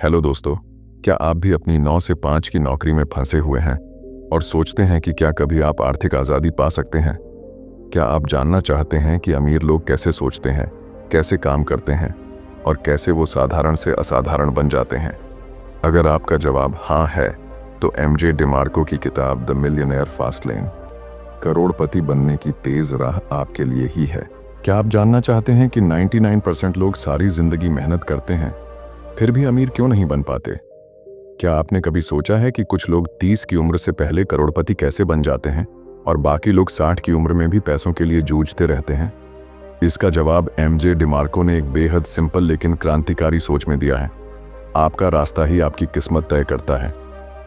Hello दोस्तों, क्या आप भी अपनी 9 से 5 की नौकरी में फंसे हुए हैं और सोचते हैं कि क्या कभी आप आर्थिक आज़ादी पा सकते हैं? क्या आप जानना चाहते हैं कि अमीर लोग कैसे सोचते हैं, कैसे काम करते हैं और कैसे वो साधारण से असाधारण बन जाते हैं? अगर आपका जवाब हाँ है, तो एमजे डिमार्को की किताब द मिलियनेयर फास्ट लेन, करोड़पति बनने की तेज राह आपके लिए ही है। क्या आप जानना चाहते हैं कि 99% लोग सारी जिंदगी मेहनत करते हैं फिर भी अमीर क्यों नहीं बन पाते? क्या आपने कभी सोचा है कि कुछ लोग 30 की उम्र से पहले करोड़पति कैसे बन जाते हैं और बाकी लोग 60 की उम्र में भी पैसों के लिए जूझते रहते हैं? इसका जवाब एमजे डिमार्को ने एक बेहद सिंपल लेकिन क्रांतिकारी सोच में दिया है। आपका रास्ता ही आपकी किस्मत तय करता है।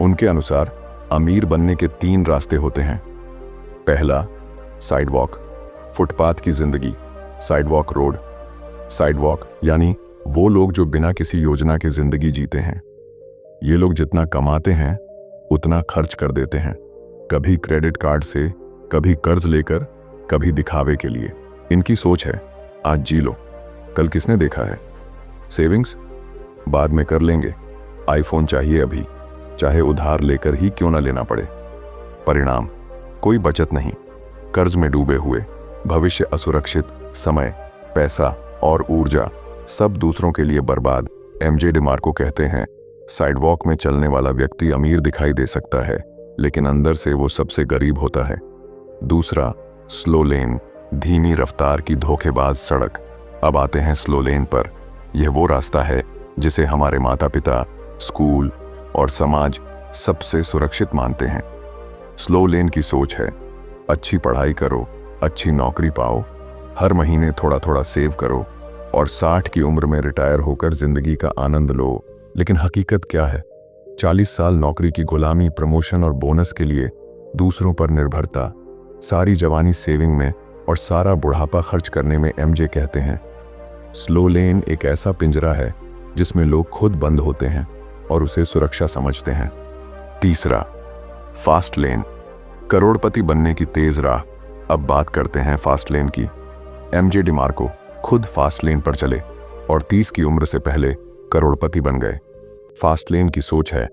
उनके अनुसार अमीर बनने के 3 रास्ते होते हैं। पहला, साइडवॉक, फुटपाथ की जिंदगी, साइडवॉक रोड। साइडवॉक यानी वो लोग जो बिना किसी योजना के जिंदगी जीते हैं। ये लोग जितना कमाते हैं उतना खर्च कर देते हैं, कभी क्रेडिट कार्ड से, कभी कर्ज लेकर, कभी दिखावे के लिए। इनकी सोच है, आज जी लो, कल किसने देखा है। सेविंग्स बाद में कर लेंगे, आईफोन चाहिए अभी, चाहे उधार लेकर ही क्यों ना लेना पड़े। परिणाम, कोई बचत नहीं, कर्ज में डूबे हुए, भविष्य असुरक्षित, समय, पैसा और ऊर्जा सब दूसरों के लिए बर्बाद। एमजे डिमार्को कहते हैं, साइडवॉक में चलने वाला व्यक्ति अमीर दिखाई दे सकता है, लेकिन अंदर से वो सबसे गरीब होता है। दूसरा, स्लो लेन, धीमी रफ्तार की धोखेबाज सड़क। अब आते हैं स्लो लेन पर। यह वो रास्ता है जिसे हमारे माता पिता, स्कूल और समाज सबसे सुरक्षित मानते हैं। स्लो लेन की सोच है, अच्छी पढ़ाई करो, अच्छी नौकरी पाओ, हर महीने थोड़ा थोड़ा सेव करो और 60 की उम्र में रिटायर होकर जिंदगी का आनंद लो। लेकिन हकीकत क्या है? 40 साल नौकरी की गुलामी, प्रमोशन और बोनस के लिए दूसरों पर निर्भरता, सारी जवानी सेविंग में और सारा बुढ़ापा खर्च करने में। एमजे कहते हैं, स्लो लेन एक ऐसा पिंजरा है जिसमें लोग खुद बंद होते हैं और उसे सुरक्षा समझते हैं। तीसरा, फास्ट लेन, करोड़पति बनने की तेज राह। अब बात करते हैं फास्ट लेन की। एमजे डिमार्को खुद फास्ट लेन पर चले और 30 की उम्र से पहले करोड़पति बन गए। फास्ट लेन की सोच है,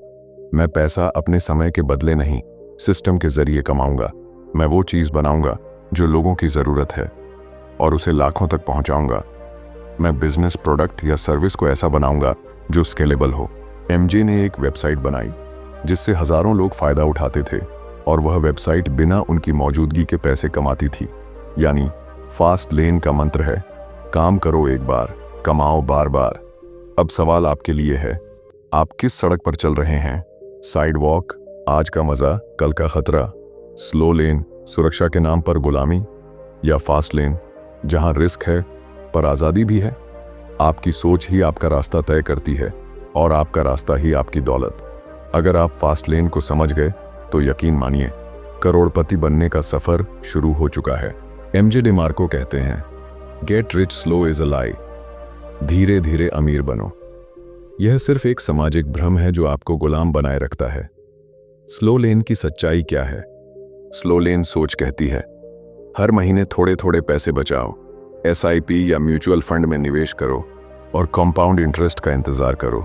मैं पैसा अपने समय के बदले नहीं, सिस्टम के जरिए कमाऊंगा। मैं वो चीज बनाऊंगा जो लोगों की जरूरत है और उसे लाखों तक पहुंचाऊंगा। मैं बिजनेस, प्रोडक्ट या सर्विस को ऐसा बनाऊंगा जो स्केलेबल हो। एमजे ने एक वेबसाइट बनाई जिससे हजारों लोग फायदा उठाते थे और वह वेबसाइट बिना उनकी मौजूदगी के पैसे कमाती थी। यानी फास्ट लेन का मंत्र है, काम करो एक बार, कमाओ बार बार। अब सवाल आपके लिए है, आप किस सड़क पर चल रहे हैं? साइडवॉक, आज का मजा कल का खतरा, स्लो लेन, सुरक्षा के नाम पर गुलामी, या फास्ट लेन, जहां रिस्क है पर आजादी भी है? आपकी सोच ही आपका रास्ता तय करती है और आपका रास्ता ही आपकी दौलत। अगर आप फास्ट लेन को समझ गए तो यकीन मानिए, करोड़पति बनने का सफर शुरू हो चुका है। एमजे डिमार्को कहते हैं, get rich slow is a lie, धीरे धीरे अमीर बनो। यह सिर्फ एक सामाजिक भ्रम है जो आपको गुलाम बनाए रखता है। स्लो लेन की सच्चाई क्या है? स्लो लेन सोच कहती है, हर महीने थोड़े थोड़े पैसे बचाओ, एसआईपी या म्यूचुअल फंड में निवेश करो और कंपाउंड इंटरेस्ट का इंतजार करो।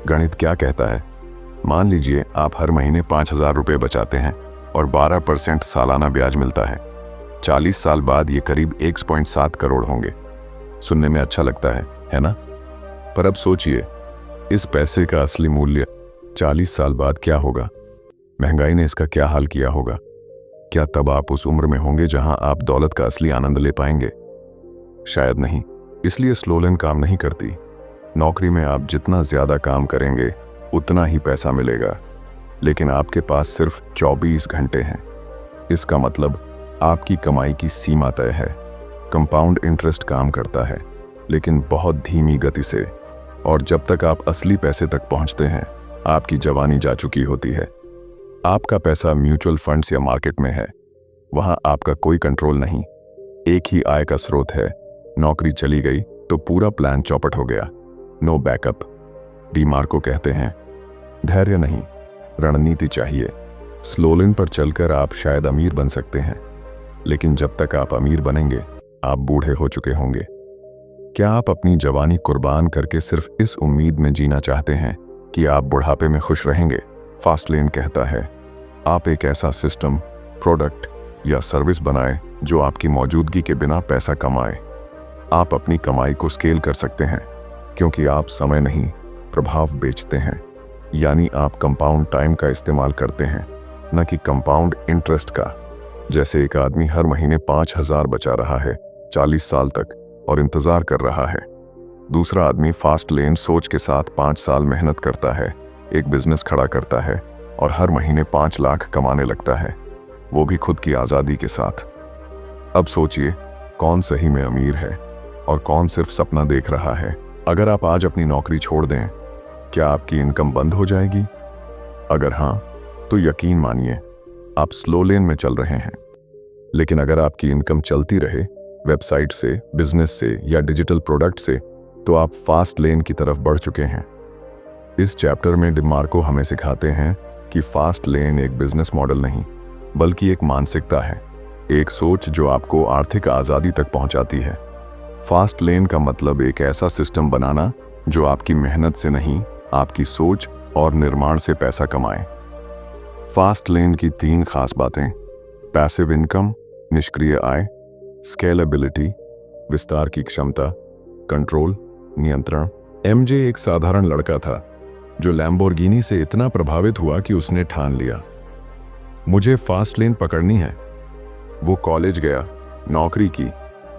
गणित क्या कहता है? मान लीजिए आप हर महीने 5,000 रुपये बचाते हैं और 12% सालाना ब्याज मिलता है। 40 साल बाद ये करीब 1.7 करोड़ होंगे। सुनने में अच्छा लगता है ना? पर अब सोचिए, इस पैसे का असली मूल्य 40 साल बाद क्या होगा? महंगाई ने इसका क्या हाल किया होगा? क्या तब आप उस उम्र में होंगे जहां आप दौलत का असली आनंद ले पाएंगे? शायद नहीं। इसलिए स्लो लेन काम नहीं करती। नौकरी में आप जितना ज्यादा काम करेंगे उतना ही पैसा मिलेगा, लेकिन आपके पास सिर्फ 24 घंटे हैं। इसका मतलब आपकी कमाई की सीमा तय है। कंपाउंड इंटरेस्ट काम करता है, लेकिन बहुत धीमी गति से, और जब तक आप असली पैसे तक पहुंचते हैं, आपकी जवानी जा चुकी होती है। आपका पैसा म्यूचुअल फंड्स या मार्केट में है, वहां आपका कोई कंट्रोल नहीं, एक ही आय का स्रोत है। नौकरी चली गई तो पूरा प्लान चौपट हो गया, नो बैकअप। डिमार्को कहते हैं, धैर्य नहीं, रणनीति चाहिए। स्लो लेन पर चलकर आप शायद अमीर बन सकते हैं, लेकिन जब तक आप अमीर बनेंगे, आप बूढ़े हो चुके होंगे। क्या आप अपनी जवानी कुर्बान करके सिर्फ इस उम्मीद में जीना चाहते हैं कि आप बुढ़ापे में खुश रहेंगे? फास्टलेन कहता है, आप एक ऐसा सिस्टम, प्रोडक्ट या सर्विस बनाएं जो आपकी मौजूदगी के बिना पैसा कमाए। आप अपनी कमाई को स्केल कर सकते हैं क्योंकि आप समय नहीं, प्रभाव बेचते हैं। यानी आप कंपाउंड टाइम का इस्तेमाल करते हैं, न कि कंपाउंड इंटरेस्ट का। जैसे एक आदमी हर महीने 5,000 बचा रहा है 40 साल तक और इंतजार कर रहा है। दूसरा आदमी फास्टलेन सोच के साथ 5 साल मेहनत करता है, एक बिजनेस खड़ा करता है और हर महीने 5 लाख कमाने लगता है, वो भी खुद की आज़ादी के साथ। अब सोचिए, कौन सही में अमीर है और कौन सिर्फ सपना देख रहा है? अगर आप आज अपनी नौकरी छोड़ दें, क्या आपकी इनकम बंद हो जाएगी? अगर हाँ, तो यकीन मानिए आप स्लो लेन में चल रहे हैं। लेकिन अगर आपकी इनकम चलती रहे, वेबसाइट से, बिजनेस से या डिजिटल प्रोडक्ट से, तो आप फास्ट लेन की तरफ बढ़ चुके हैं। इस चैप्टर में डिमार्को हमें सिखाते हैं कि फास्ट लेन एक बिजनेस मॉडल नहीं, बल्कि एक मानसिकता है, एक सोच जो आपको आर्थिक आज़ादी तक पहुंचाती है। फास्ट लेन का मतलब एक ऐसा सिस्टम बनाना जो आपकी मेहनत से नहीं, आपकी सोच और निर्माण से पैसा कमाए। फास्ट लेन की 3 खास बातें: पैसिव इनकम, निष्क्रिय आय; स्केलेबिलिटी, विस्तार की क्षमता; कंट्रोल, नियंत्रण। एमजे एक साधारण लड़का था जो लैम्बोर्गिनी से इतना प्रभावित हुआ कि उसने ठान लिया, मुझे फास्ट लेन पकड़नी है। वो कॉलेज गया, नौकरी की,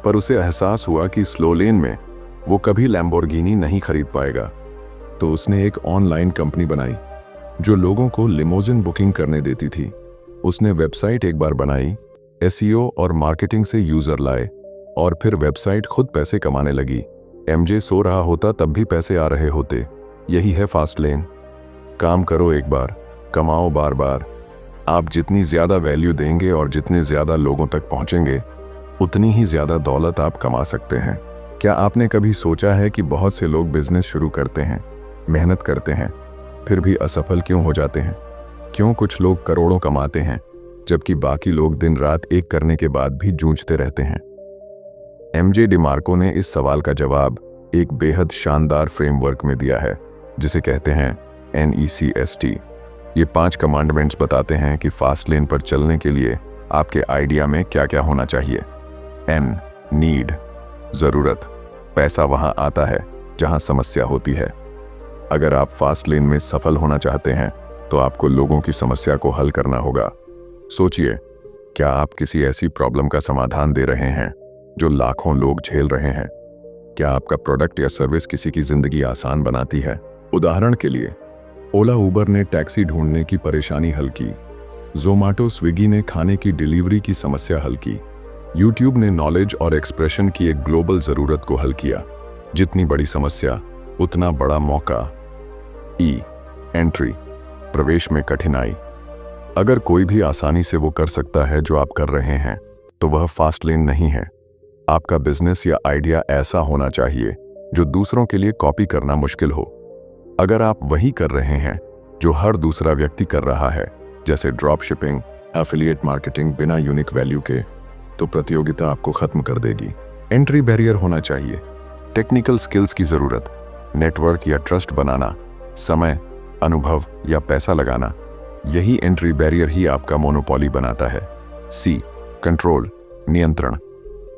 पर उसे एहसास हुआ कि स्लो लेन में वो कभी लैम्बोर्गिनी नहीं खरीद पाएगा। तो उसने एक ऑनलाइन कंपनी बनाई जो लोगों को लिमोजिन बुकिंग करने देती थी। उसने वेबसाइट एक बार बनाई, एसईओ और मार्केटिंग से यूजर लाए और फिर वेबसाइट खुद पैसे कमाने लगी। एमजे सो रहा होता तब भी पैसे आ रहे होते। यही है फास्ट लेन। काम करो एक बार, कमाओ बार बार। आप जितनी ज्यादा वैल्यू देंगे और जितने ज्यादा लोगों तक पहुंचेंगे, उतनी ही ज्यादा दौलत आप कमा सकते हैं। क्या आपने कभी सोचा है कि बहुत से लोग बिजनेस शुरू करते हैं, मेहनत करते हैं, फिर भी असफल क्यों हो जाते हैं? क्यों कुछ लोग करोड़ों कमाते हैं जबकि बाकी लोग दिन रात एक करने के बाद भी जूझते रहते हैं? एमजे डिमार्को ने इस सवाल का जवाब एक बेहद शानदार फ्रेमवर्क में दिया है जिसे कहते हैं NECST। ये 5 कमांडमेंट्स बताते हैं कि फास्ट लेन पर चलने के लिए आपके आइडिया में क्या क्या होना चाहिए। N, नीड, जरूरत। पैसा वहां आता है जहां समस्या होती है। अगर आप फास्ट लेन में सफल होना चाहते हैं तो आपको लोगों की समस्या को हल करना होगा। सोचिए, क्या आप किसी ऐसी प्रॉब्लम का समाधान दे रहे हैं जो लाखों लोग झेल रहे हैं? क्या आपका प्रोडक्ट या सर्विस किसी की जिंदगी आसान बनाती है? उदाहरण के लिए, ओला उबर ने टैक्सी ढूंढने की परेशानी हल की, ज़ोमैटो स्विगी ने खाने की डिलीवरी की समस्या हल की, यूट्यूब ने नॉलेज और एक्सप्रेशन की एक ग्लोबल जरूरत को हल किया। जितनी बड़ी समस्या, उतना बड़ा मौका। ई, एंट्री, प्रवेश में कठिनाई। अगर कोई भी आसानी से वो कर सकता है जो आप कर रहे हैं, तो वह फास्ट लेन नहीं है। आपका बिजनेस या आइडिया ऐसा होना चाहिए जो दूसरों के लिए कॉपी करना मुश्किल हो। अगर आप वही कर रहे हैं जो हर दूसरा व्यक्ति कर रहा है, जैसे ड्रॉप शिपिंग, एफिलिएट मार्केटिंग बिना यूनिक वैल्यू के, तो प्रतियोगिता आपको खत्म कर देगी। एंट्री बैरियर होना चाहिए, टेक्निकल स्किल्स की जरूरत, नेटवर्क या ट्रस्ट बनाना, समय, अनुभव या पैसा लगाना। यही एंट्री बैरियर ही आपका मोनोपोली बनाता है। सी, कंट्रोल, नियंत्रण।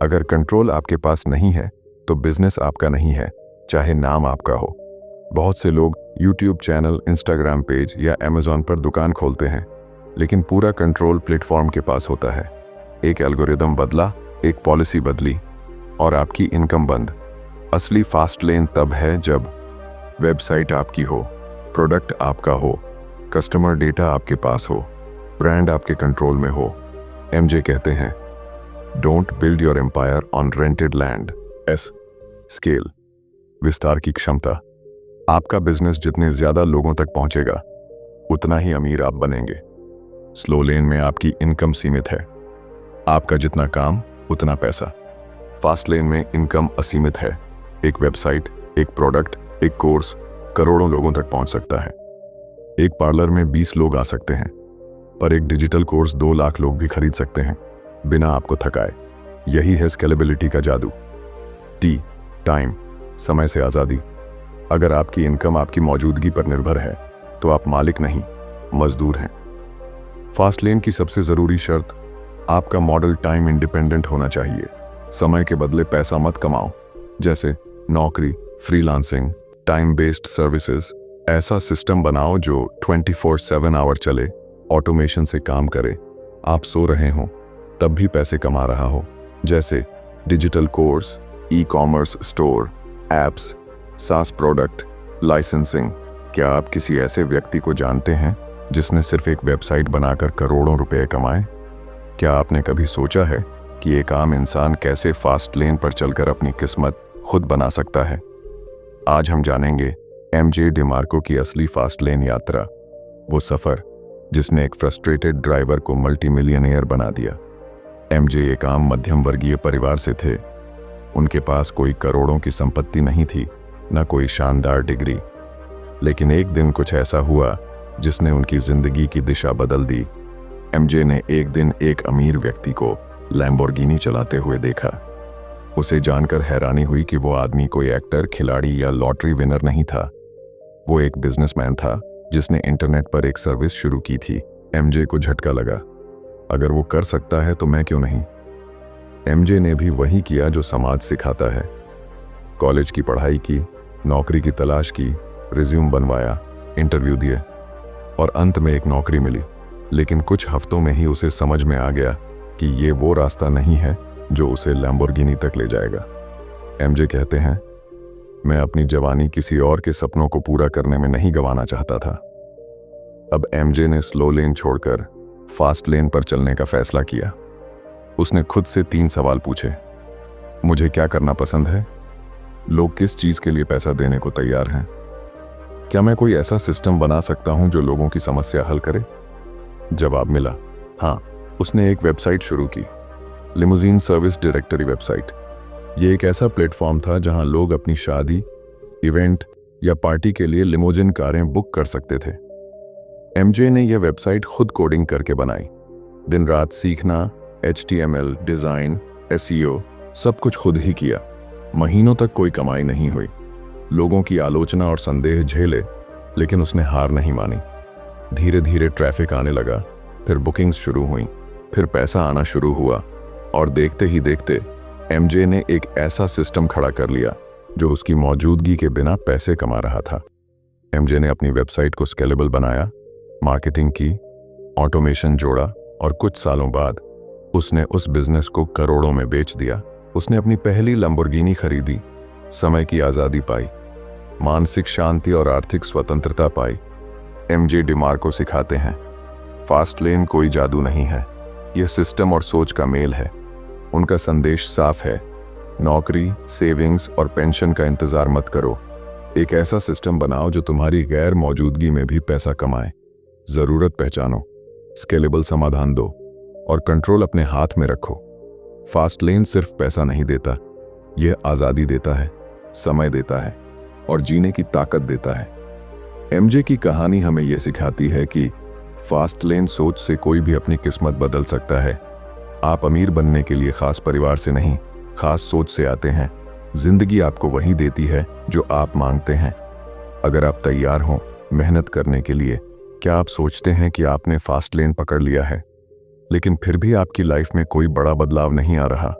अगर कंट्रोल आपके पास नहीं है तो बिजनेस आपका नहीं है, चाहे नाम आपका हो। बहुत से लोग यूट्यूब चैनल, इंस्टाग्राम पेज या अमेज़न पर दुकान खोलते हैं, लेकिन पूरा कंट्रोल प्लेटफॉर्म के पास होता है। एक एल्गोरिदम बदला, एक पॉलिसी बदली और आपकी इनकम बंद। असली फास्ट लेन तब है जब वेबसाइट आपकी हो, प्रोडक्ट आपका हो, कस्टमर डेटा आपके पास हो, ब्रांड आपके कंट्रोल में हो। एमजे कहते हैं, don't build your empire on rented land. S, scale, विस्तार की क्षमता। आपका बिजनेस जितने ज्यादा लोगों तक पहुंचेगा, उतना ही अमीर आप बनेंगे। स्लो लेन में आपकी इनकम सीमित है, आपका जितना काम उतना पैसा। फास्ट लेन में इनकम असीमित है। एक वेबसाइट, एक प्रोडक्ट, एक कोर्स करोड़ों लोगों तक पहुंच सकता है। एक पार्लर में 20 लोग आ सकते हैं, पर एक डिजिटल कोर्स 2 लाख लोग भी खरीद सकते हैं बिना आपको थकाए। यही है स्केलेबिलिटी का जादू। टी, टाइम, समय से आज़ादी। अगर आपकी इनकम आपकी मौजूदगी पर निर्भर है तो आप मालिक नहीं, मजदूर हैं। फास्ट लेन की सबसे ज़रूरी शर्त, आपका मॉडल टाइम इंडिपेंडेंट होना चाहिए। समय के बदले पैसा मत कमाओ, जैसे नौकरी, फ्रीलांसिंग, टाइम बेस्ड सर्विसेज। ऐसा सिस्टम बनाओ जो 24/7 आवर चले, ऑटोमेशन से काम करे, आप सो रहे हो तब भी पैसे कमा रहा हो, जैसे digital course, e commerce store, apps, सास प्रोडक्ट, लाइसेंसिंग। क्या आप किसी ऐसे व्यक्ति को जानते हैं जिसने सिर्फ एक वेबसाइट बनाकर करोड़ों रुपए कमाए? क्या आपने कभी सोचा है कि एक आम इंसान कैसे फास्ट लेन पर चलकर अपनी किस्मत खुद बना सकता है? आज हम जानेंगे एमजे डिमार्को की असली फास्ट लेन यात्रा, वो सफर जिसने एक फ्रस्ट्रेटेड ड्राइवर को मल्टी मिलियनेयर बना दिया। एमजे एक आम मध्यम वर्गीय परिवार से थे। उनके पास कोई करोड़ों की संपत्ति नहीं थी, न कोई शानदार डिग्री। लेकिन एक दिन कुछ ऐसा हुआ जिसने उनकी जिंदगी की दिशा बदल दी। एमजे ने एक दिन एक अमीर व्यक्ति को लैम्बोर्गिनी चलाते हुए देखा। उसे जानकर हैरानी हुई कि वो आदमी कोई एक्टर, खिलाड़ी या लॉटरी विनर नहीं था। वो एक बिजनेसमैन था जिसने इंटरनेट पर एक सर्विस शुरू की थी। एमजे को झटका लगा, अगर वो कर सकता है तो मैं क्यों नहीं। एमजे ने भी वही किया जो समाज सिखाता है। कॉलेज की पढ़ाई की, नौकरी की तलाश की, रिज्यूम बनवाया, इंटरव्यू दिए और अंत में एक नौकरी मिली। लेकिन कुछ हफ्तों में ही उसे समझ में आ गया कि ये वो रास्ता नहीं है जो उसे लैम्बोर्गिनी तक ले जाएगा। एमजे कहते हैं, मैं अपनी जवानी किसी और के सपनों को पूरा करने में नहीं गंवाना चाहता था। अब एमजे ने स्लो लेन छोड़कर फास्ट लेन पर चलने का फैसला किया। उसने खुद से 3 सवाल पूछे। मुझे क्या करना पसंद है? लोग किस चीज के लिए पैसा देने को तैयार हैं? क्या मैं कोई ऐसा सिस्टम बना सकता हूं जो लोगों की समस्या हल करे? जवाब मिला, हाँ। उसने एक वेबसाइट शुरू की, लिमोजीन सर्विस डायरेक्टरी वेबसाइट। ये एक ऐसा प्लेटफॉर्म था जहां लोग अपनी शादी, इवेंट या पार्टी के लिए लिमोजिन कारें बुक कर सकते थे। एमजे ने यह वेबसाइट खुद कोडिंग करके बनाई। दिन रात सीखना, HTML, डिजाइन, SEO, सब कुछ खुद ही किया। महीनों तक कोई कमाई नहीं हुई। लोगों की आलोचना और संदेह झेले, लेकिन उसने हार नहीं मानी। धीरे धीरे ट्रैफिक आने लगा, फिर बुकिंग्स शुरू हुई, फिर पैसा आना शुरू हुआ और देखते ही देखते एमजे ने एक ऐसा सिस्टम खड़ा कर लिया जो उसकी मौजूदगी के बिना पैसे कमा रहा था। एमजे ने अपनी वेबसाइट को स्केलेबल बनाया, मार्केटिंग की, ऑटोमेशन जोड़ा और कुछ सालों बाद उसने उस बिजनेस को करोड़ों में बेच दिया। उसने अपनी पहली लैम्बोर्गिनी खरीदी, समय की आज़ादी पाई, मानसिक शांति और आर्थिक स्वतंत्रता पाई। एमजे डिमार्को सिखाते हैं, फास्ट लेन कोई जादू नहीं है, यह सिस्टम और सोच का मेल है। उनका संदेश साफ है, नौकरी, सेविंग्स और पेंशन का इंतजार मत करो। एक ऐसा सिस्टम बनाओ जो तुम्हारी गैर मौजूदगी में भी पैसा कमाए। जरूरत पहचानो, स्केलेबल समाधान दो और कंट्रोल अपने हाथ में रखो। फास्ट लेन सिर्फ पैसा नहीं देता, यह आज़ादी देता है, समय देता है और जीने की ताकत देता है। एमजे की कहानी हमें यह सिखाती है कि फास्ट लेन सोच से कोई भी अपनी किस्मत बदल सकता है। आप अमीर बनने के लिए खास परिवार से नहीं, खास सोच से आते हैं। जिंदगी आपको वही देती है जो आप मांगते हैं। अगर आप तैयार हो मेहनत करने के लिए, क्या आप सोचते हैं कि आपने फास्ट लेन पकड़ लिया है, लेकिन फिर भी आपकी लाइफ में कोई बड़ा बदलाव नहीं आ रहा?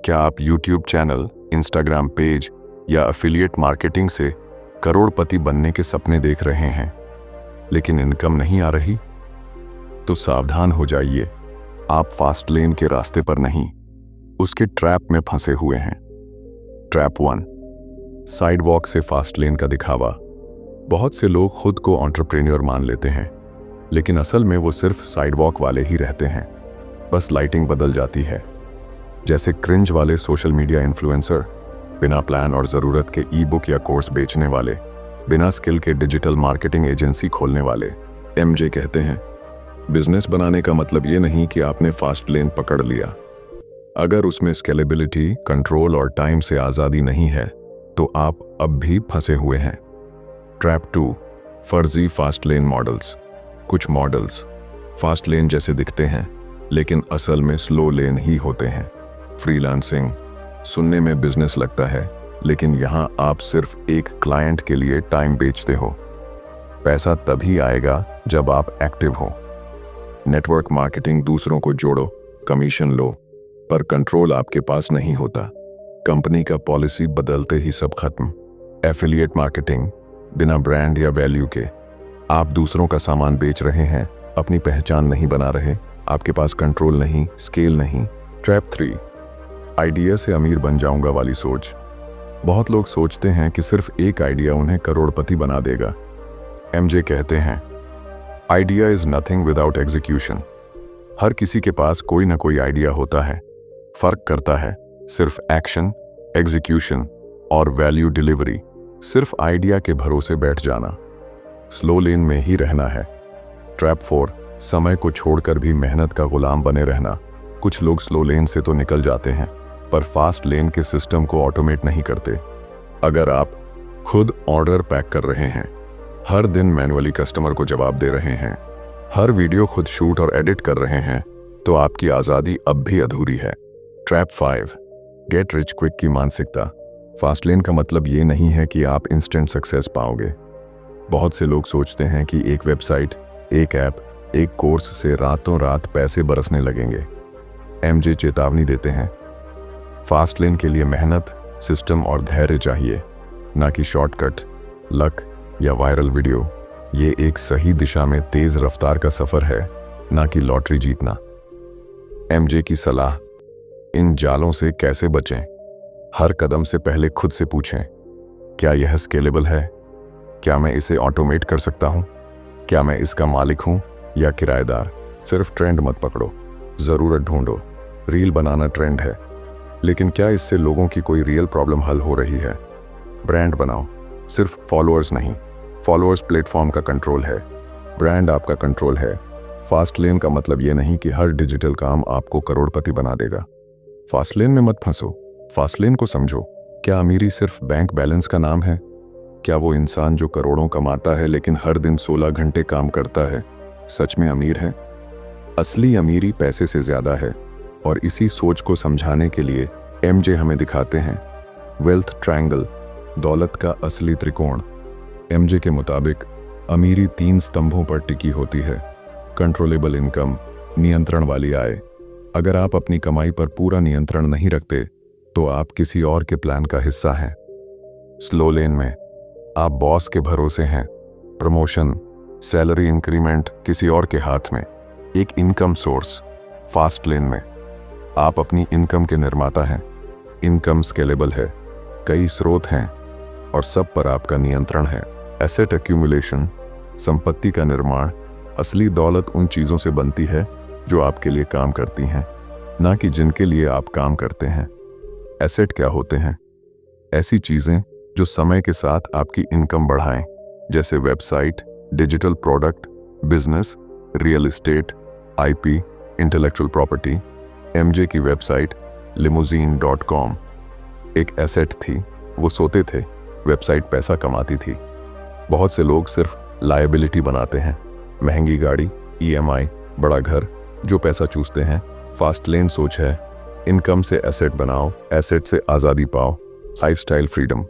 क्या आप यूट्यूब चैनल, इंस्टाग्राम पेज या एफिलिएट मार्केटिंग से करोड़पति बनने के सपने देख रहे हैं, लेकिन इनकम नहीं आ रही? तो सावधान हो जाइए, आप फास्ट लेन के रास्ते पर नहीं, उसके ट्रैप में फंसे हुए हैं। ट्रैप 1, साइड वॉक से फास्ट लेन का दिखावा। बहुत से लोग खुद को एंटरप्रेन्योर मान लेते हैं, लेकिन असल में वो सिर्फ साइड वॉक वाले ही रहते हैं, बस लाइटिंग बदल जाती है। जैसे क्रिंज वाले सोशल मीडिया इन्फ्लुएंसर, बिना प्लान और ज़रूरत के ई बुक या कोर्स बेचने वाले, बिना स्किल के डिजिटल मार्केटिंग एजेंसी खोलने वाले। एमजे कहते हैं, बिजनेस बनाने का मतलब ये नहीं कि आपने फास्ट लेन पकड़ लिया। अगर उसमें स्केलेबिलिटी, कंट्रोल और टाइम से आज़ादी नहीं है तो आप अब भी फंसे हुए हैं। ट्रैप 2, फर्जी फास्ट लेन मॉडल्स। कुछ मॉडल्स फास्ट लेन जैसे दिखते हैं, लेकिन असल में स्लो लेन ही होते हैं। फ्रीलांसिंग सुनने में बिजनेस लगता है, लेकिन यहाँ आप सिर्फ एक क्लाइंट के लिए टाइम बेचते हो। पैसा तभी आएगा जब आप एक्टिव हो। नेटवर्क मार्केटिंग दूसरों को जोड़ो, कमीशन लो, पर कंट्रोल आपके पास नहीं होता। कंपनी का पॉलिसी बदलते ही सब खत्म। एफिलिएट मार्केटिंग, बिना ब्रांड या वैल्यू के आप दूसरों का सामान बेच रहे हैं, अपनी पहचान नहीं बना रहे, आपके पास कंट्रोल नहीं, स्केल नहीं। ट्रैप 3, आइडिया से अमीर बन जाऊंगा वाली सोच। बहुत लोग सोचते हैं कि सिर्फ एक आइडिया उन्हें करोड़पति बना देगा। एमजे कहते हैं, idea is nothing without execution. हर किसी के पास कोई ना कोई आइडिया होता है। फर्क करता है सिर्फ एक्शन, एग्जीक्यूशन और वैल्यू डिलीवरी। सिर्फ आइडिया के भरोसे बैठ जाना, स्लो लेन में ही रहना है। ट्रैप 4, समय को छोड़कर भी मेहनत का गुलाम बने रहना। कुछ लोग स्लो लेन से तो निकल जाते हैं, पर फास्ट लेन के सिस्टम को ऑटोमेट नहीं करते। अगर आप खुद ऑर्डर पैक कर रहे हैं, हर दिन मैन्युअली कस्टमर को जवाब दे रहे हैं, हर वीडियो खुद शूट और एडिट कर रहे हैं, तो आपकी आज़ादी अब भी अधूरी है। ट्रैप 5, गेट रिच क्विक की मानसिकता। फास्ट लेन का मतलब ये नहीं है कि आप इंस्टेंट सक्सेस पाओगे। बहुत से लोग सोचते हैं कि एक वेबसाइट, एक ऐप, एक कोर्स से रातों रात पैसे बरसने लगेंगे। एमजे चेतावनी देते हैं, फास्ट लेन के लिए मेहनत, सिस्टम और धैर्य चाहिए, ना कि शॉर्टकट, लक या वायरल वीडियो। ये एक सही दिशा में तेज रफ्तार का सफर है, ना कि लॉटरी जीतना। एमजे की सलाह, इन जालों से कैसे बचें? हर कदम से पहले खुद से पूछें, क्या यह स्केलेबल है? क्या मैं इसे ऑटोमेट कर सकता हूं? क्या मैं इसका मालिक हूं या किराएदार? सिर्फ ट्रेंड मत पकड़ो, जरूरत ढूंढो। रील बनाना ट्रेंड है, लेकिन क्या इससे लोगों की कोई रियल प्रॉब्लम हल हो रही है? ब्रांड बनाओ, सिर्फ फॉलोअर्स नहीं। फॉलोअर्स प्लेटफॉर्म का कंट्रोल है, ब्रांड आपका कंट्रोल है। फास्ट लेन का मतलब ये नहीं कि हर डिजिटल काम आपको करोड़पति बना देगा। फास्ट लेन में मत फंसो, फास्ट लेन को समझो। क्या अमीरी सिर्फ बैंक बैलेंस का नाम है? क्या वो इंसान जो करोड़ों कमाता है लेकिन हर दिन 16 घंटे काम करता है, सच में अमीर है? असली अमीरी पैसे से ज्यादा है, और इसी सोच को समझाने के लिए एमजे हमें दिखाते हैं वेल्थ ट्रायंगल, दौलत का असली त्रिकोण। एमजे के मुताबिक अमीरी 3 स्तंभों पर टिकी होती है। कंट्रोलेबल इनकम, नियंत्रण वाली आय। अगर आप अपनी कमाई पर पूरा नियंत्रण नहीं रखते तो आप किसी और के प्लान का हिस्सा हैं। स्लो लेन में आप बॉस के भरोसे हैं, प्रमोशन, सैलरी इंक्रीमेंट किसी और के हाथ में, एक इनकम सोर्स। फास्ट लेन में आप अपनी इनकम के निर्माता हैं, इनकम स्केलेबल है, कई स्रोत हैं और सब पर आपका नियंत्रण है। एसेट एक्यूमुलेशन, संपत्ति का निर्माण। असली दौलत उन चीजों से बनती है जो आपके लिए काम करती हैं, ना कि जिनके लिए आप काम करते हैं। एसेट क्या होते हैं? ऐसी चीजें जो समय के साथ आपकी इनकम बढ़ाएं, जैसे website, digital product, business, real estate, IP, intellectual property. MJ की वेबसाइट limousine.com एक एसेट थी। वो सोते थे, वेबसाइट पैसा कमाती थी। बहुत से लोग सिर्फ लायबिलिटी बनाते हैं, महंगी गाड़ी, ईएमआई, बड़ा घर, जो पैसा चूसते हैं। फास्ट लेन सोच है, इनकम से एसेट बनाओ, एसेट से आज़ादी पाओ, लाइफस्टाइल फ्रीडम,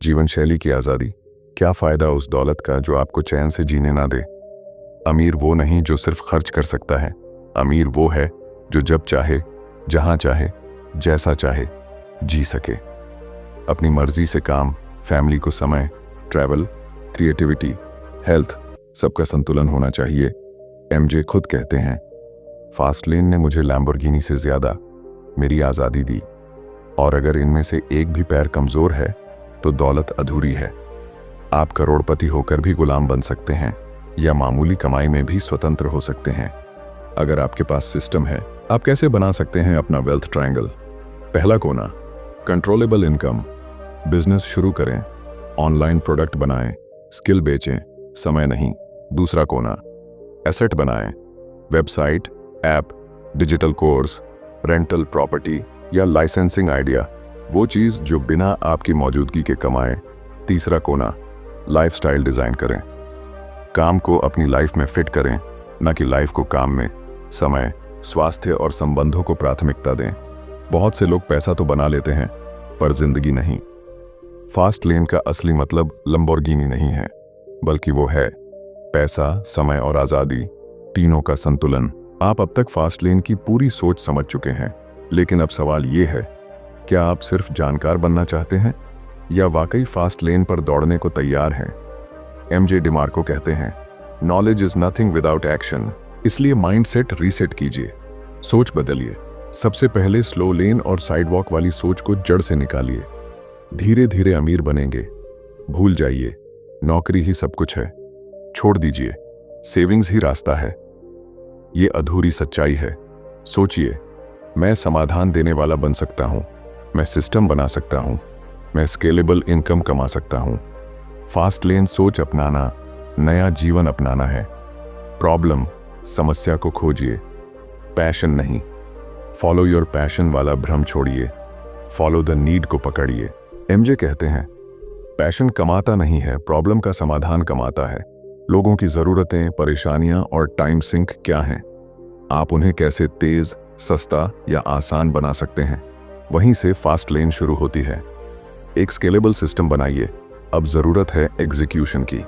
जीवन शैली की आज़ादी। क्या फ़ायदा उस दौलत का जो आपको चैन से जीने ना दे? अमीर वो नहीं जो सिर्फ खर्च कर सकता है, अमीर वो है जो जब चाहे, जहां चाहे, जैसा चाहे जी सके। अपनी मर्जी से काम, फैमिली को समय, ट्रैवल, क्रिएटिविटी, हेल्थ, सबका संतुलन होना चाहिए। एमजे खुद कहते हैं, फास्ट लेन ने मुझे लैम्बोर्गिनी से ज्यादा मेरी आज़ादी दी, और अगर इनमें से एक भी पैर कमज़ोर है तो दौलत अधूरी है। आप करोड़पति होकर भी गुलाम बन सकते हैं, या मामूली कमाई में भी स्वतंत्र हो सकते हैं। अगर आपके पास सिस्टम है, आप कैसे बना सकते हैं अपना वेल्थ ट्रायंगल? पहला कोना, कंट्रोलेबल इनकम। बिजनेस शुरू करें, ऑनलाइन प्रोडक्ट बनाएं, स्किल बेचें, समय नहीं। दूसरा कोना, एसेट बनाएं, website, app, digital course, rental property या लाइसेंसिंग आइडिया, वो चीज़ जो बिना आपकी मौजूदगी के कमाए। तीसरा कोना, लाइफस्टाइल डिज़ाइन करें, काम को अपनी लाइफ में फिट करें, न कि लाइफ को काम में। समय, स्वास्थ्य और संबंधों को प्राथमिकता दें। बहुत से लोग पैसा तो बना लेते हैं पर जिंदगी नहीं। फास्ट लेन का असली मतलब लंबोर्गिनी नहीं है, बल्कि वो है पैसा, समय और आज़ादी, तीनों का संतुलन। आप अब तक फास्ट लेन की पूरी सोच समझ चुके हैं, लेकिन अब सवाल ये है, क्या आप सिर्फ जानकार बनना चाहते हैं या वाकई फास्ट लेन पर दौड़ने को तैयार हैं? एमजे डिमार्को कहते हैं, knowledge is nothing without action. इसलिए माइंडसेट रीसेट कीजिए, सोच बदलिए। सबसे पहले स्लो लेन और साइडवॉक वाली सोच को जड़ से निकालिए। धीरे धीरे अमीर बनेंगे। भूल जाइए नौकरी ही सब कुछ है। छोड़ दीजिए सेविंग्स ही रास्ता है। ये अधूरी सच्चाई है। सोचिए, मैं समाधान देने वाला बन सकता हूं, मैं सिस्टम बना सकता हूं, मैं स्केलेबल इनकम कमा सकता हूं। फास्ट लेन सोच अपनाना नया जीवन अपनाना है। प्रॉब्लम, समस्या को खोजिए, पैशन नहीं। फॉलो योर पैशन वाला भ्रम छोड़िए, फॉलो द नीड को पकड़िए। एमजे कहते हैं, पैशन कमाता नहीं है, प्रॉब्लम का समाधान कमाता है। लोगों की ज़रूरतें, परेशानियां और टाइम सिंक क्या हैं? आप उन्हें कैसे तेज, सस्ता या आसान बना सकते हैं? वहीं से फास्ट लेन शुरू होती है। एक स्केलेबल सिस्टम बनाइए। अब ज़रूरत है एग्जीक्यूशन की।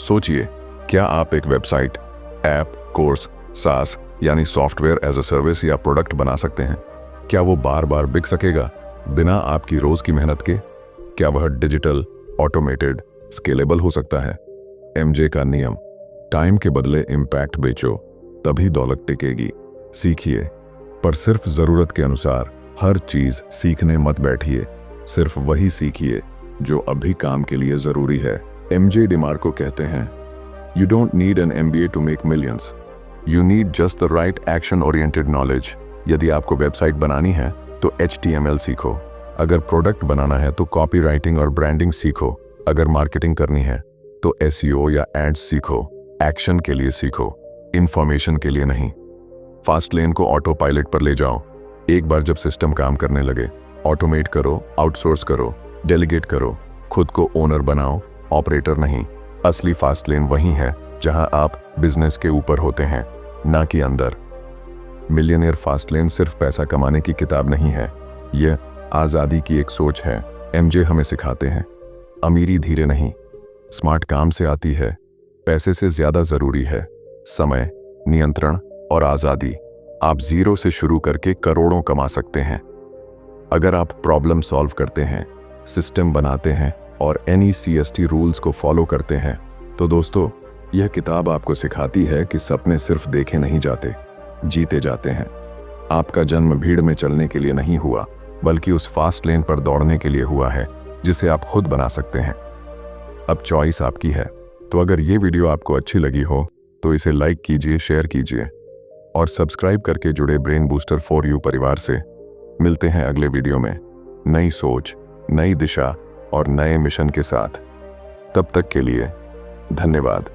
सोचिए, क्या आप एक वेबसाइट, ऐप, कोर्स, सास यानी सॉफ्टवेयर एज अ सर्विस या प्रोडक्ट बना सकते हैं? क्या वो बार बार बिक सकेगा बिना आपकी रोज़ की मेहनत के? क्या वह डिजिटल, ऑटोमेटेड, स्केलेबल हो सकता है? एमजे का नियम, टाइम के बदले इम्पैक्ट बेचो, तभी दौलत टिकेगी। सीखिए, पर सिर्फ ज़रूरत के अनुसार। हर चीज़ सीखने मत बैठिए, सिर्फ वही सीखिए जो अभी काम के लिए ज़रूरी है। एमजे डिमार्को कहते हैं, you don't need an MBA to make millions, you need just the right action oriented knowledge. यदि आपको वेबसाइट बनानी है तो HTML सीखो। अगर प्रोडक्ट बनाना है तो कॉपी राइटिंग और ब्रांडिंग सीखो। अगर मार्केटिंग करनी है तो SEO या एड्स सीखो। एक्शन के लिए सीखो, इंफॉर्मेशन के लिए नहीं। फास्ट लेन को ऑटो पायलट पर ले जाओ। एक बार जब सिस्टम काम करने लगे, ऑटोमेट करो, आउटसोर्स करो, डेलीगेट करो। खुद को ओनर बनाओ, ऑपरेटर नहीं। असली फास्ट लेन वही है जहां आप बिजनेस के ऊपर होते हैं, ना कि अंदर। मिलियनियर फास्ट लेन सिर्फ पैसा कमाने की किताब नहीं है, यह आज़ादी की एक सोच है। एमजे हमें सिखाते हैं, अमीरी धीरे नहीं, स्मार्ट काम से आती है। पैसे से ज़्यादा ज़रूरी है समय, नियंत्रण और आज़ादी। आप जीरो से शुरू करके करोड़ों कमा सकते हैं अगर आप प्रॉब्लम सॉल्व करते हैं, सिस्टम बनाते हैं और NECST रूल्स को फॉलो करते हैं। तो दोस्तों, यह किताब आपको सिखाती है कि सपने सिर्फ देखे नहीं जाते, जीते जाते हैं। आपका जन्म भीड़ में चलने के लिए नहीं हुआ, बल्कि उस फास्ट लेन पर दौड़ने के लिए हुआ है जिसे आप खुद बना सकते हैं। अब चॉइस आपकी है। तो अगर ये वीडियो आपको अच्छी लगी हो तो इसे लाइक कीजिए, शेयर कीजिए और सब्सक्राइब करके जुड़े ब्रेन बूस्टर फॉर यू परिवार से। मिलते हैं अगले वीडियो में नई सोच, नई दिशा और नए मिशन के साथ। तब तक के लिए धन्यवाद।